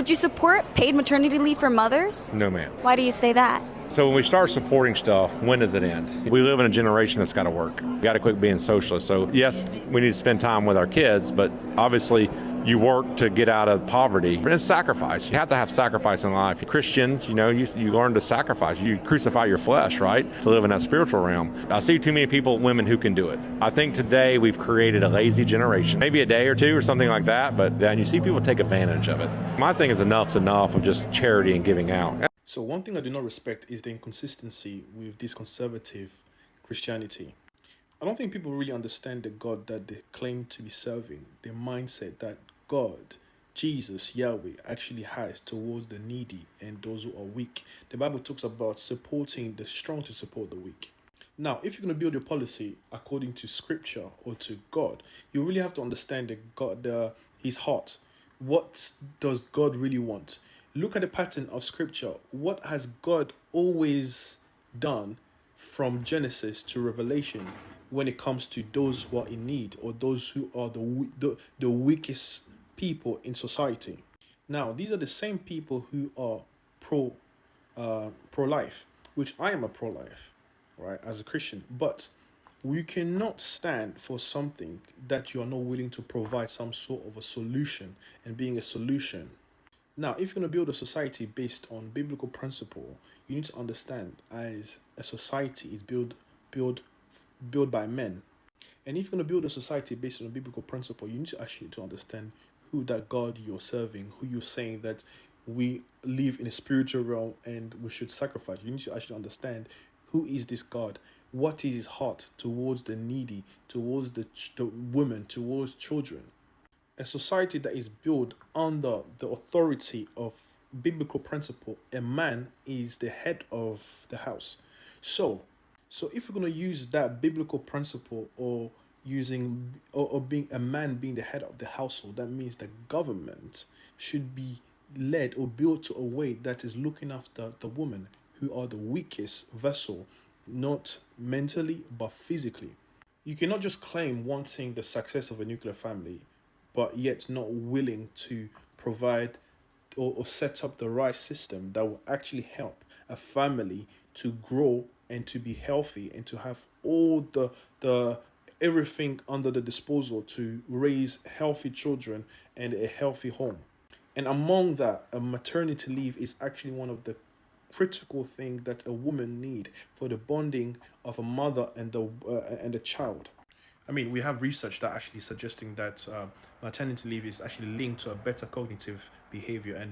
Would you support paid maternity leave for mothers? No, ma'am. Why do you say that? So when we start supporting stuff, when does it end? We live in a generation that's got to work. Got to quit being socialist. So yes, we need to spend time with our kids, but obviously you work to get out of poverty. And it's sacrifice. You have to have sacrifice in life. Christians, you learn to sacrifice. You crucify your flesh, right, to live in that spiritual realm. I see too many people, women who can do it. I think today we've created a lazy generation. Maybe a day or two or something like that, but then you see people take advantage of it. My thing is enough's enough of just charity and giving out. So one thing I do not respect is the inconsistency with this conservative Christianity. I don't think people really understand the God that they claim to be serving, the mindset that God, Jesus, Yahweh, actually has towards the needy and those who are weak. The Bible talks about supporting the strong to support the weak. Now, if you're going to build your policy according to scripture or to God, you really have to understand his heart. What does God really want? Look at the pattern of scripture. What has God always done from Genesis to Revelation when it comes to those who are in need or those who are the weakest people in society? Now, these are the same people who are pro-life, which I am a pro-life, right, as a Christian. But we cannot stand for something that you are not willing to provide some sort of a solution and being a solution. Now, if you're going to build a society based on biblical principle, you need to understand as a society is built by men. And if you're going to build a society based on a biblical principle, you need to actually to understand who that God you're serving, who you're saying that we live in a spiritual realm and we should sacrifice. You need to actually understand who is this God, what is his heart towards the needy, towards the women, towards children. A society that is built under the authority of biblical principle, a man is the head of the house. So if we're going to use that biblical principle or being a man being the head of the household, that means the government should be led or built to a way that is looking after the women who are the weakest vessel, not mentally but physically. You cannot just claim wanting the success of a nuclear family but yet not willing to provide or set up the right system that will actually help a family to grow and to be healthy and to have all the everything under the disposal to raise healthy children and a healthy home. And among that, a maternity leave is actually one of the critical things that a woman need for the bonding of a mother and the child. I mean, we have research that actually suggesting that maternity leave is actually linked to a better cognitive behavior and